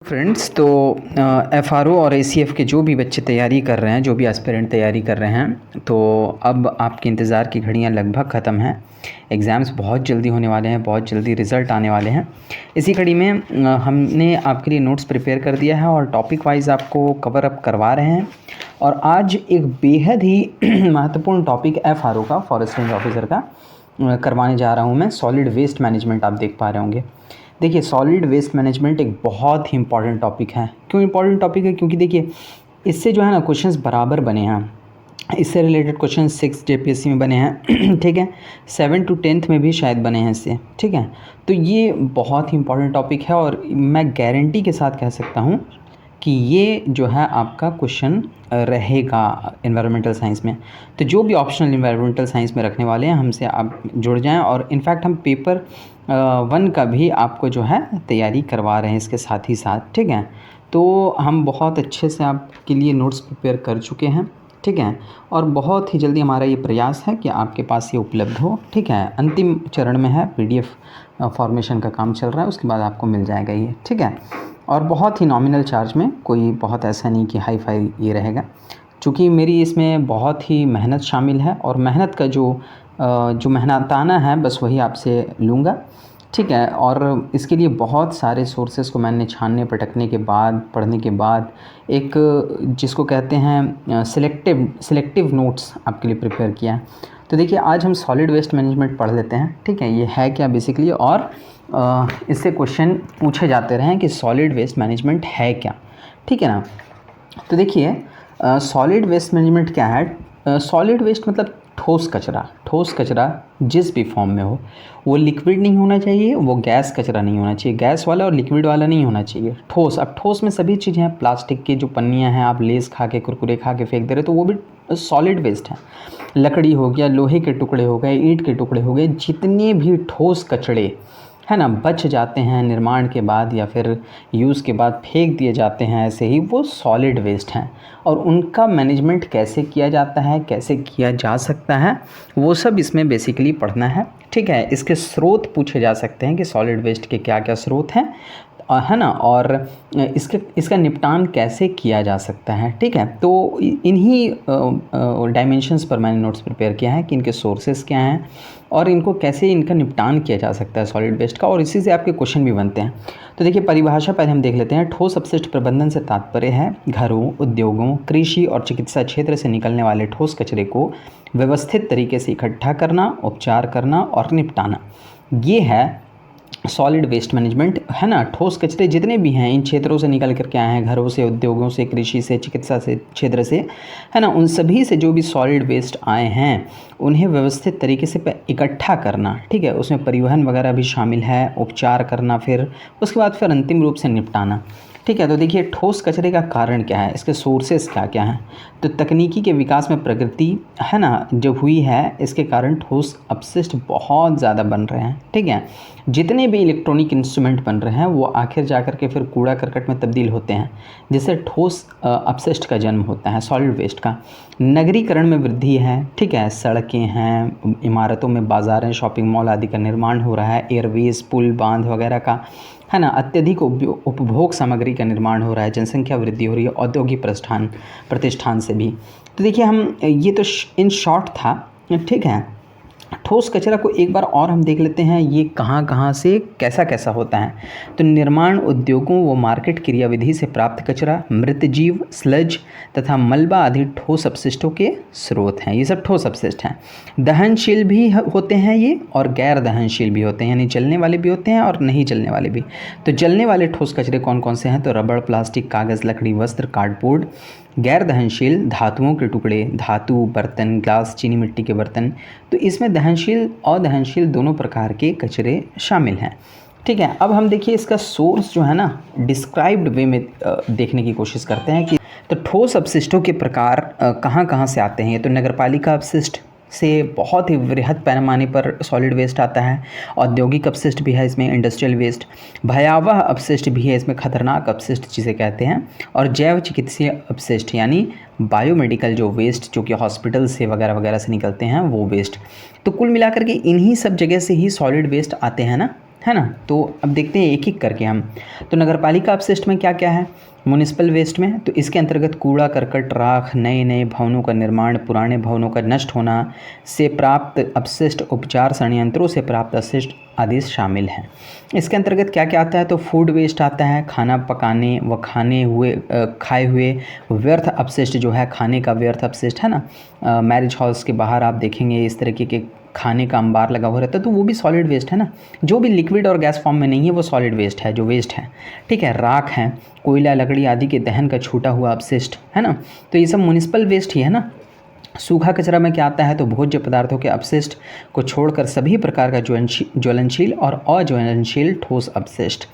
Friends तो FRO और ACF के जो भी बच्चे तैयारी कर रहे हैं, जो भी एस्पिरेंट तैयारी कर रहे हैं, तो अब आपके इंतज़ार की घड़ियां लगभग ख़त्म हैं। एग्ज़ाम्स बहुत जल्दी होने वाले हैं, बहुत जल्दी रिज़ल्ट आने वाले हैं। इसी कड़ी में हमने आपके लिए नोट्स प्रिपेयर कर दिया है और टॉपिक वाइज आपको कवर अप करवा रहे हैं। और आज एक बेहद ही महत्वपूर्ण टॉपिक एफआरओ का, फॉरेस्ट रेंज ऑफिसर का, करवाने जा रहा हूँ मैं। सॉलिड वेस्ट मैनेजमेंट आप देख पा रहे होंगे। देखिए, सॉलिड वेस्ट मैनेजमेंट एक बहुत ही इंपॉर्टेंट टॉपिक है। क्यों इंपॉर्टेंट टॉपिक है? क्योंकि देखिए, इससे जो है ना क्वेश्चंस बराबर बने हैं। इससे रिलेटेड क्वेश्चन 6 जेपीएससी में बने हैं ठीक है, 7 to 10th में भी शायद बने हैं इससे, ठीक है। तो ये बहुत ही इंपॉर्टेंट टॉपिक है और मैं गारंटी के साथ कह सकता हूँ कि ये जो है आपका क्वेश्चन रहेगा एनवायरमेंटल साइंस में। तो जो भी ऑप्शनल एनवायरमेंटल साइंस में रखने वाले हैं, हमसे आप जुड़ जाएं। और इनफैक्ट हम पेपर 1 का भी आपको जो है तैयारी करवा रहे हैं इसके साथ ही साथ, ठीक है। तो हम बहुत अच्छे से आपके लिए नोट्स प्रिपेयर कर चुके हैं, ठीक है। और बहुत ही जल्दी हमारा ये प्रयास है कि आपके पास ये उपलब्ध हो, ठीक है। अंतिम चरण में है, पीडीएफ फॉर्मेशन का काम चल रहा है, उसके बाद आपको मिल जाएगा ये, ठीक है। और बहुत ही नॉमिनल चार्ज में, कोई बहुत ऐसा नहीं कि हाई फाई ये रहेगा। चूँकि मेरी इसमें बहुत ही मेहनत शामिल है और मेहनत का जो मेहनताना है बस वही आपसे लूँगा, ठीक है। और इसके लिए बहुत सारे सोर्सेज़ को मैंने छानने पटकने के बाद, पढ़ने के बाद, एक जिसको कहते हैं सिलेक्टिव नोट्स आपके लिए प्रिपेयर किया है। तो देखिए, आज हम सॉलिड वेस्ट मैनेजमेंट पढ़ लेते हैं, ठीक है। ये है क्या बेसिकली, और इससे क्वेश्चन पूछे जाते रहे कि सॉलिड वेस्ट मैनेजमेंट है क्या, ठीक है ना। तो देखिए, सॉलिड वेस्ट मैनेजमेंट क्या है? सॉलिड वेस्ट मतलब ठोस कचरा जिस भी फॉर्म में हो। वो लिक्विड नहीं होना चाहिए, वो गैस कचरा नहीं होना चाहिए, गैस वाला और लिक्विड वाला नहीं होना चाहिए, ठोस। अब ठोस में सभी चीज़ें हैं, प्लास्टिक की जो पन्नियाँ हैं, आप लेस खा के, कुरकुरे खा के फेंक दे रहे, तो वो भी सॉलिड वेस्ट है। लकड़ी हो गया, लोहे के टुकड़े हो गए, ईंट के टुकड़े हो गए, जितने भी ठोस कचड़े है ना बच जाते हैं निर्माण के बाद या फिर यूज़ के बाद फेंक दिए जाते हैं ऐसे ही, वो सॉलिड वेस्ट हैं। और उनका मैनेजमेंट कैसे किया जाता है, कैसे किया जा सकता है, वो सब इसमें बेसिकली पढ़ना है, ठीक है। इसके स्रोत पूछे जा सकते हैं कि सॉलिड वेस्ट के क्या क्या स्रोत हैं, है ना, और इसका निपटान कैसे किया जा सकता है, ठीक है। तो इन्हीं डायमेंशंस पर मैंने नोट्स प्रिपेयर किया है कि इनके सोर्सेस क्या हैं और इनको कैसे इनका निपटान किया जा सकता है सॉलिड वेस्ट का, और इसी से आपके क्वेश्चन भी बनते हैं। तो देखिए, परिभाषा पहले हम देख लेते हैं। ठोस अपशिष्ट प्रबंधन से तात्पर्य है घरों, उद्योगों, कृषि और चिकित्सा क्षेत्र से निकलने वाले ठोस कचरे को व्यवस्थित तरीके से इकट्ठा करना, उपचार करना और निपटाना। ये है सॉलिड वेस्ट मैनेजमेंट, है ना। ठोस कचरे जितने भी हैं इन क्षेत्रों से निकल कर के आए हैं, घरों से, उद्योगों से, कृषि से, चिकित्सा से क्षेत्र से, है ना, उन सभी से जो भी सॉलिड वेस्ट आए हैं उन्हें व्यवस्थित तरीके से इकट्ठा करना, ठीक है। उसमें परिवहन वगैरह भी शामिल है, उपचार करना, फिर उसके बाद फिर अंतिम रूप से निपटाना, ठीक है। तो देखिए, ठोस कचरे का कारण क्या है, इसके सोर्सेस क्या क्या हैं। तो तकनीकी के विकास में प्रगति, है ना, जो हुई है, इसके कारण ठोस अपशिष्ट बहुत ज़्यादा बन रहे हैं, ठीक है। जितने भी इलेक्ट्रॉनिक इंस्ट्रूमेंट बन रहे हैं वो आखिर जाकर के फिर कूड़ा करकट में तब्दील होते हैं, जिससे ठोस अपशिष्ट का जन्म होता है, सॉलिड वेस्ट का। नगरीकरण में वृद्धि है, ठीक है। सड़कें हैं, इमारतों में बाज़ारें, शॉपिंग मॉल आदि का निर्माण हो रहा है, एयरवेज, पुल, बांध वगैरह का, है ना, अत्यधिक उपभोग सामग्री का निर्माण हो रहा है, जनसंख्या वृद्धि हो रही है, औद्योगिक प्रतिष्ठान से भी। तो देखिए, हम ये तो इन शॉर्ट था, ठीक है। ठोस कचरा को एक बार और हम देख लेते हैं, ये कहाँ कहाँ से कैसा कैसा होता है। तो निर्माण उद्योगों व मार्केट क्रियाविधि से प्राप्त कचरा, मृत जीव, स्लज तथा मलबा आदि ठोस अपशिष्टों के स्रोत हैं। ये सब ठोस अपशिष्ट हैं। दहनशील भी होते हैं ये, और गैर दहनशील भी होते हैं, यानी जलने वाले भी होते हैं और नहीं जलने वाले भी। तो जलने वाले ठोस कचरे कौन कौन से हैं? तो रबड़, प्लास्टिक, कागज़, लकड़ी, वस्त्र, कार्डबोर्ड। गैर दहनशील धातुओं के टुकड़े, धातु, बर्तन, ग्लास, चीनी मिट्टी के बर्तन। तो इसमें दहनशील और अदहनशील दोनों प्रकार के कचरे शामिल हैं, ठीक है। अब हम देखिए इसका सोर्स जो है ना डिस्क्राइब्ड वे में देखने की कोशिश करते हैं कि तो ठोस अपशिष्टों के प्रकार कहाँ कहाँ से आते हैं। तो नगरपालिका अपशिष्ट से बहुत ही वृहद पैमाने पर सॉलिड वेस्ट आता है। औद्योगिक अपशिष्ट भी है इसमें, इंडस्ट्रियल वेस्ट। भयावह अपशिष्ट भी है इसमें, खतरनाक अपशिष्ट जिसे कहते हैं। और जैव चिकित्सीय अपशिष्ट यानी बायोमेडिकल जो वेस्ट, जो कि हॉस्पिटल से वगैरह वगैरह से निकलते हैं, वो वेस्ट। तो कुल मिलाकर के इन्हीं सब जगह से ही सॉलिड वेस्ट आते हैं ना, है ना। तो अब देखते हैं एक एक करके हम। तो नगरपालिका अपशिष्ट में क्या क्या है म्युनिसिपल वेस्ट में, तो इसके अंतर्गत कूड़ा करकट, राख, नए नए भवनों का निर्माण, पुराने भवनों का नष्ट होना से प्राप्त अपशिष्ट, उपचार संयंत्रों से प्राप्त अपशिष्ट आदि शामिल हैं। इसके अंतर्गत क्या क्या आता है, तो फूड वेस्ट आता है, खाना पकाने व खाए हुए व्यर्थ अपशिष्ट जो है, खाने का व्यर्थ अपशिष्ट है ना। मैरिज हॉल्स के बाहर आप देखेंगे इस तरीके के खाने का अंबार लगा हुआ रहता है, तो वो भी सॉलिड वेस्ट है ना। जो भी लिक्विड और गैस फॉर्म में नहीं है वो सॉलिड वेस्ट है, जो वेस्ट है, ठीक है। राख है, कोयला, लकड़ी आदि के दहन का छूटा हुआ अपशिष्ट है ना, तो ये सब म्युनिसिपल वेस्ट ही है ना। सूखा कचरा में क्या आता है, तो भोज्य पदार्थों के अपशिष्ट को छोड़कर सभी प्रकार का ज्वलनशील और अज्वलनशील ठोस अपशिष्ट।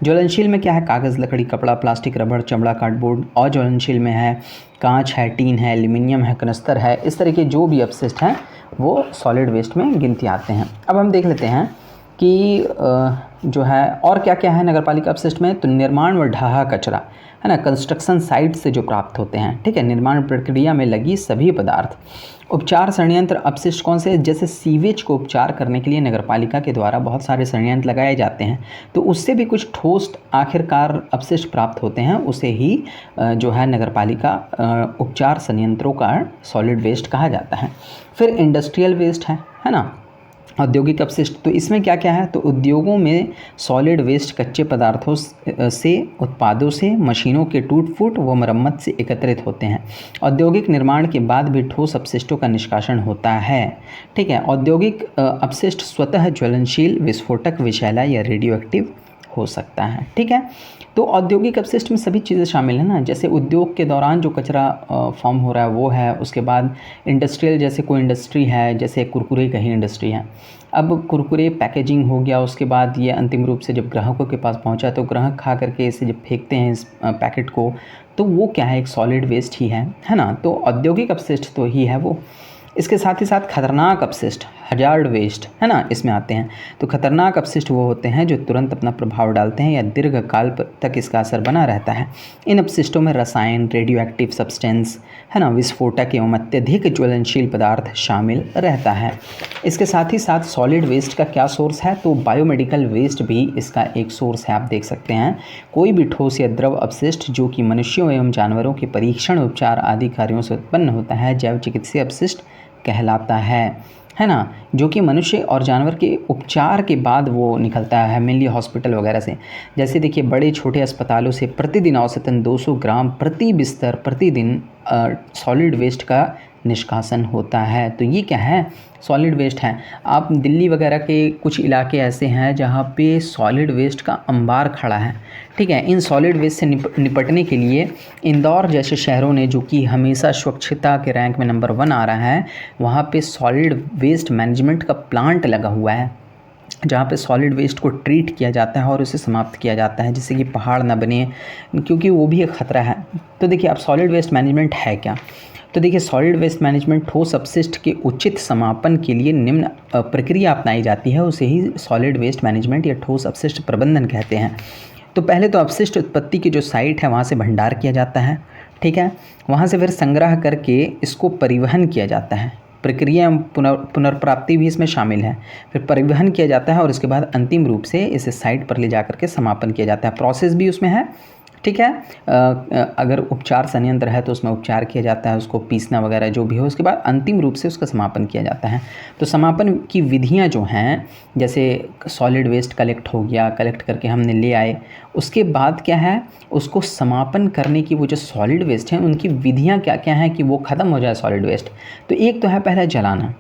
ज्वलनशील में क्या है, कागज़, लकड़ी, कपड़ा, प्लास्टिक, रबड़, चमड़ा, कार्डबोर्ड। अज्वलनशील में है कांच है, टीन है, एल्यूमिनियम है, कनस्तर है, इस तरह के जो भी अपशिष्ट हैं वो सॉलिड वेस्ट में गिनती आते हैं। अब हम देख लेते हैं कि जो है और क्या क्या है नगरपालिका अपशिष्ट में, तो निर्माण व ढहा कचरा है ना, कंस्ट्रक्शन साइट से जो प्राप्त होते हैं, ठीक है, निर्माण प्रक्रिया में लगी सभी पदार्थ। उपचार संयंत्र अपशिष्ट कौन से, जैसे सीवेज को उपचार करने के लिए नगरपालिका के द्वारा बहुत सारे संयंत्र लगाए जाते हैं, तो उससे भी कुछ ठोस आखिरकार अपशिष्ट प्राप्त होते हैं, उसे ही जो है नगरपालिका उपचार संयंत्रों का सॉलिड वेस्ट कहा जाता है। फिर इंडस्ट्रियल वेस्ट है ना, औद्योगिक अपशिष्ट, तो इसमें क्या क्या है, तो उद्योगों में सॉलिड वेस्ट कच्चे पदार्थों से, उत्पादों से, मशीनों के टूट फूट व मरम्मत से एकत्रित होते हैं। औद्योगिक निर्माण के बाद भी ठोस अपशिष्टों का निष्कासन होता है, ठीक है। औद्योगिक अपशिष्ट स्वतः ज्वलनशील, विस्फोटक, विषैला या रेडियो एक्टिव हो सकता है, ठीक है। तो औद्योगिक अपशिष्ट में सभी चीज़ें शामिल हैं ना, जैसे उद्योग के दौरान जो कचरा फॉर्म हो रहा है वो है, उसके बाद इंडस्ट्रियल, जैसे कोई इंडस्ट्री है, जैसे कुरकुरे का ही इंडस्ट्री है, अब कुरकुरे पैकेजिंग हो गया, उसके बाद ये अंतिम रूप से जब ग्राहकों के पास पहुंचा तो ग्राहक खा करके इसे जब फेंकते हैं इस पैकेट को, तो वो क्या है, एक सॉलिड वेस्ट ही है ना। तो औद्योगिक अपशिष्ट तो ही है वो। इसके साथ ही साथ खतरनाक अपशिष्ट, हजार्ड वेस्ट है ना, इसमें आते हैं। तो खतरनाक अपशिष्ट वो होते हैं जो तुरंत अपना प्रभाव डालते हैं या दीर्घकाल तक इसका असर बना रहता है। इन अपशिष्टों में रसायन, रेडियो एक्टिव सब्सटेंस है ना, विस्फोटक एवं अत्यधिक ज्वलनशील पदार्थ शामिल रहता है। इसके साथ ही साथ सॉलिड वेस्ट का क्या सोर्स है, तो बायोमेडिकल वेस्ट भी इसका एक सोर्स है। आप देख सकते हैं कोई भी ठोस या द्रव अपशिष्ट जो कि मनुष्यों एवं जानवरों के परीक्षण, उपचार आदि कार्यों से उत्पन्न होता है, जैव चिकित्सीय अपशिष्ट कहलाता है ना, जो कि मनुष्य और जानवर के उपचार के बाद वो निकलता है, मेनली हॉस्पिटल वगैरह से। जैसे देखिए बड़े छोटे अस्पतालों से प्रतिदिन औसतन 200 ग्राम प्रति बिस्तर प्रतिदिन सॉलिड वेस्ट का निष्कासन होता है। तो ये क्या है, सॉलिड वेस्ट है। आप दिल्ली वगैरह के कुछ इलाके ऐसे हैं जहाँ पे सॉलिड वेस्ट का अंबार खड़ा है, ठीक है। इन सॉलिड वेस्ट से निपटने के लिए इंदौर जैसे शहरों ने, जो कि हमेशा स्वच्छता के रैंक में नंबर 1 आ रहा है, वहाँ पे सॉलिड वेस्ट मैनेजमेंट का प्लांट लगा हुआ है, जहाँ पे सॉलिड वेस्ट को ट्रीट किया जाता है और उसे समाप्त किया जाता है, जिससे कि पहाड़ ना बने, क्योंकि वो भी एक ख़तरा है। तो देखिए अब सॉलिड वेस्ट मैनेजमेंट है क्या, तो देखिए सॉलिड वेस्ट मैनेजमेंट ठोस अपशिष्ट के उचित समापन के लिए निम्न प्रक्रिया अपनाई जाती है, उसे ही सॉलिड वेस्ट मैनेजमेंट या ठोस अपशिष्ट प्रबंधन कहते हैं। तो पहले तो अपशिष्ट उत्पत्ति की जो साइट है वहाँ से भंडार किया जाता है, ठीक है। वहाँ से फिर संग्रह करके इसको परिवहन किया जाता है, प्रक्रिया पुनर्प्राप्ति भी इसमें शामिल है। फिर परिवहन किया जाता है और उसके बाद अंतिम रूप से इसे साइट पर ले जा करके समापन किया जाता है। प्रोसेस भी उसमें है, ठीक है। अगर उपचार संयंत्र है तो उसमें उपचार किया जाता है, उसको पीसना वगैरह जो भी हो, उसके बाद अंतिम रूप से उसका समापन किया जाता है। तो समापन की विधियां जो हैं, जैसे सॉलिड वेस्ट कलेक्ट हो गया, कलेक्ट करके हमने ले आए, उसके बाद क्या है, उसको समापन करने की वो जो सॉलिड वेस्ट हैं उनकी विधियाँ क्या क्या हैं कि वो ख़त्म हो जाए सॉलिड वेस्ट। तो एक तो है पहला जलाना,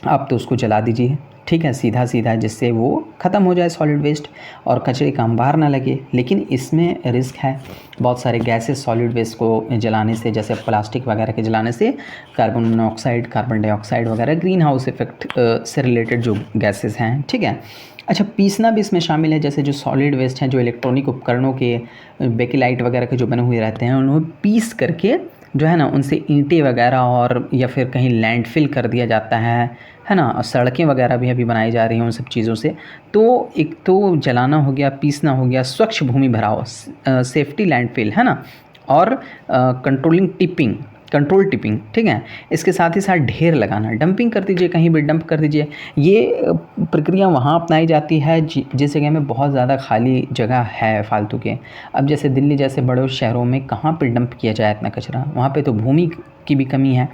आप तो उसको जला दीजिए, ठीक है, सीधा सीधा, जिससे वो ख़त्म हो जाए सॉलिड वेस्ट और कचरे का अंबार ना लगे। लेकिन इसमें रिस्क है, बहुत सारे गैसेस सॉलिड वेस्ट को जलाने से, जैसे प्लास्टिक वगैरह के जलाने से कार्बन मोनोऑक्साइड, कार्बन डाइऑक्साइड वगैरह ग्रीन हाउस इफेक्ट से रिलेटेड जो गैसेस हैं, ठीक है। अच्छा, पीसना भी इसमें शामिल है, जैसे जो सॉलिड वेस्ट हैं, जो इलेक्ट्रॉनिक उपकरणों के बेकिलाइट वगैरह के जो बने हुए रहते हैं, उन्हें पीस करके जो है ना उनसे ईंटें वगैरह और या फिर कहीं लैंडफिल कर दिया जाता है ना, और सड़कें वगैरह भी अभी बनाई जा रही हैं उन सब चीज़ों से। तो एक तो जलाना हो गया, पीसना हो गया, स्वच्छ भूमि भराव, सेफ्टी लैंडफिल है ना, और कंट्रोलिंग टिपिंग, कंट्रोल टिपिंग, ठीक है। इसके साथ ही साथ ढेर लगाना, डंपिंग कर दीजिए, कहीं भी डंप कर दीजिए। ये प्रक्रिया वहाँ अपनाई जाती है जिस जगह में बहुत ज़्यादा खाली जगह है फालतू के। अब जैसे दिल्ली जैसे बड़े शहरों में कहाँ पे डंप किया जाए इतना कचरा, वहाँ पे तो भूमि की भी कमी है।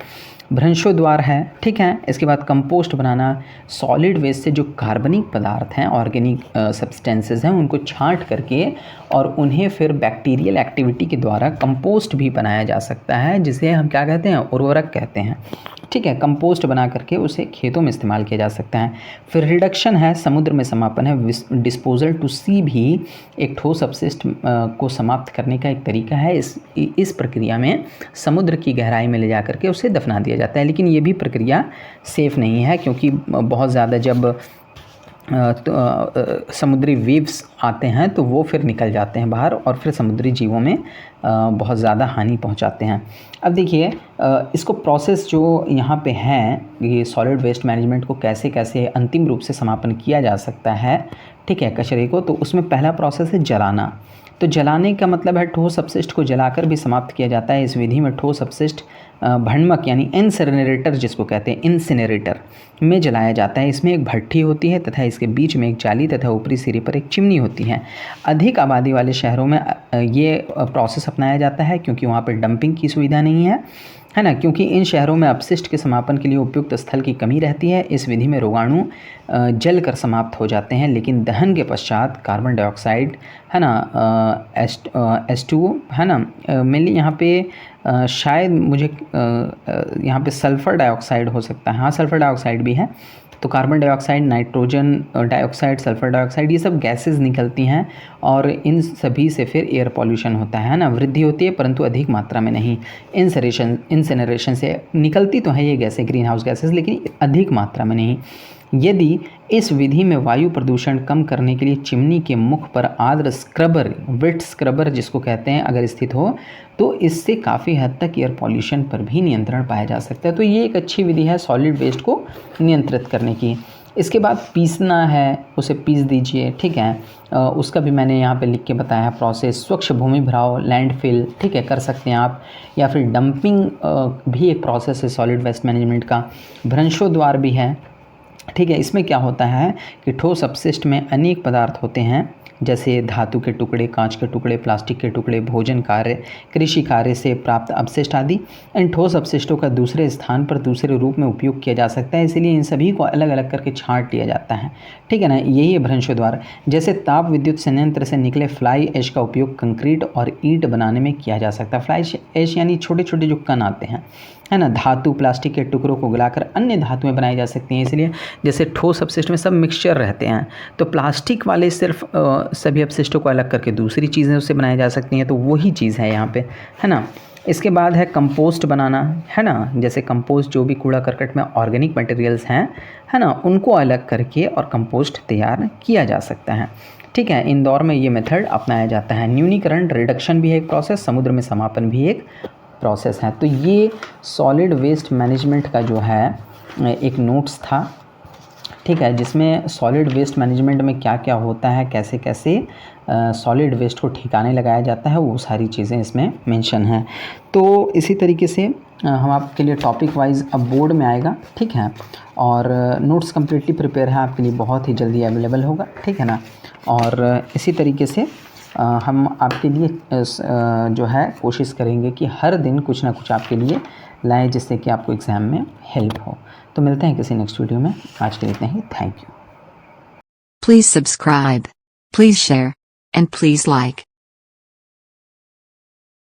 भ्रंशोद्वार है, ठीक है। इसके बाद कंपोस्ट बनाना, सॉलिड वेस्ट से जो कार्बनिक पदार्थ हैं, ऑर्गेनिक सब्सटेंसेस हैं, उनको छांट करके और उन्हें फिर बैक्टीरियल एक्टिविटी के द्वारा कंपोस्ट भी बनाया जा सकता है, जिसे हम क्या कहते हैं, उर्वरक कहते हैं, ठीक है। कंपोस्ट बना करके उसे खेतों में इस्तेमाल किया जा सकता है। फिर रिडक्शन है, समुद्र में समापन है। डिस्पोजल टू सी भी एक ठोस अपशिष्ट को समाप्त करने का एक तरीका है। इस प्रक्रिया में समुद्र की गहराई में ले जा करके उसे दफना दिया जाता है, लेकिन ये भी प्रक्रिया सेफ़ नहीं है, क्योंकि बहुत ज़्यादा जब समुद्री वेव्स आते हैं तो वो फिर निकल जाते हैं बाहर और फिर समुद्री जीवों में बहुत ज़्यादा हानि पहुंचाते हैं। अब देखिए इसको प्रोसेस जो यहाँ पे है, ये सॉलिड वेस्ट मैनेजमेंट को कैसे कैसे अंतिम रूप से समापन किया जा सकता है, ठीक है, कचरे को। तो उसमें पहला प्रोसेस है जलाना। तो जलाने का मतलब है ठोस अपशिष्ट को जलाकर भी समाप्त किया जाता है। इस विधि में ठोस अपशिष्ट भण्डमक यानी इंसिनरेटर जिसको कहते हैं, इंसिनरेटर में जलाया जाता है। इसमें एक भट्ठी होती है तथा इसके बीच में एक जाली तथा ऊपरी सिरे पर एक चिमनी होती है। अधिक आबादी वाले शहरों में ये प्रोसेस अपनाया जाता है, क्योंकि वहाँ पर डंपिंग की सुविधा नहीं है ना, क्योंकि इन शहरों में अपशिष्ट के समापन के लिए उपयुक्त स्थल की कमी रहती है। इस विधि में रोगाणु जल कर समाप्त हो जाते हैं, लेकिन दहन के पश्चात कार्बन डाइऑक्साइड, है ना, H2O, है ना, मेनली यहाँ पे शायद मुझे यहाँ पे सल्फ़र डाइऑक्साइड हो सकता है, हाँ सल्फ़र डाइऑक्साइड भी है। तो carbon dioxide, nitrogen dioxide, sulphur dioxide, ये सब गैसेस निकलती हैं और इन सभी से फिर एयर पॉल्यूशन होता है ना, वृद्धि होती है परंतु अधिक मात्रा में नहीं। इंसिनरेशन से निकलती तो है ये गैसें, ग्रीन हाउस गैसेस, लेकिन अधिक मात्रा में नहीं। यदि इस विधि में वायु प्रदूषण कम करने के लिए चिमनी के मुख पर आर्द्र स्क्रबर, वेट स्क्रबर जिसको कहते हैं, अगर स्थित हो तो इससे काफ़ी हद तक एयर पॉल्यूशन पर भी नियंत्रण पाया जा सकता है। तो ये एक अच्छी विधि है सॉलिड वेस्ट को नियंत्रित करने की। इसके बाद पीसना है, उसे पीस दीजिए, ठीक है। उसका भी मैंने यहाँ पे लिख के बताया है प्रोसेस। स्वच्छ भूमि भराव, लैंडफिल, ठीक है, कर सकते हैं आप, या फिर डंपिंग भी एक प्रोसेस है सॉलिड वेस्ट मैनेजमेंट का। भ्रंशोद्वार भी है, ठीक है। इसमें क्या होता है कि ठोस अपशिष्ट में अनेक पदार्थ होते हैं, जैसे धातु के टुकड़े, कांच के टुकड़े, प्लास्टिक के टुकड़े, भोजन कार्य, कृषि कार्य से प्राप्त अपशिष्ट आदि। इन ठोस अपशिष्टों का दूसरे स्थान पर दूसरे रूप में उपयोग किया जा सकता है, इसलिए इन सभी को अलग अलग करके छांट लिया जाता है, ठीक है ना। यही है भ्रंशोद्वार। जैसे ताप विद्युत संयंत्र से निकले फ्लाई ऐश का उपयोग कंक्रीट और ईंट बनाने में किया जा सकता है। फ्लाई ऐश यानी छोटे छोटे जो कण आते हैं, है ना, धातु प्लास्टिक के टुकड़ों को गलाकर अन्य धातुएं बनाई जा सकती हैं। इसलिए जैसे ठोस अपशिष्ट में सब मिक्सचर रहते हैं, तो प्लास्टिक वाले सिर्फ सभी अपशिष्टों को अलग करके दूसरी चीज़ें उससे बनाई जा सकती हैं, तो वही चीज़ है यहाँ पे, है ना। इसके बाद है कंपोस्ट बनाना, है ना। जैसे कंपोस्ट जो भी कूड़ा करकट में ऑर्गेनिक मटेरियल्स हैं, है ना, उनको अलग करके और कंपोस्ट तैयार किया जा सकता है, ठीक है। इंदौर में ये मेथड अपनाया जाता है। न्यूनीकरण, रिडक्शन भी है एक प्रोसेस, समुद्र में समापन भी एक प्रोसेस है। तो ये सॉलिड वेस्ट मैनेजमेंट का जो है एक नोट्स था, ठीक है, जिसमें सॉलिड वेस्ट मैनेजमेंट में क्या क्या होता है, कैसे कैसे सॉलिड वेस्ट को ठिकाने लगाया जाता है, वो सारी चीज़ें इसमें मेंशन हैं। तो इसी तरीके से हम आपके लिए टॉपिक वाइज अब बोर्ड में आएगा, ठीक है, और नोट्स कम्प्लीटली प्रिपेयर है आपके लिए, बहुत ही जल्दी अवेलेबल होगा, ठीक है ना। और इसी तरीके से हम आपके लिए जो है कोशिश करेंगे कि हर दिन कुछ ना कुछ आपके लिए लाएँ, जिससे कि आपको एग्ज़ाम में हेल्प हो। तो मिलते हैं किसी नेक्स्ट वीडियो में, आज के लिए इतना ही, thank you. Please subscribe, please share, and please like.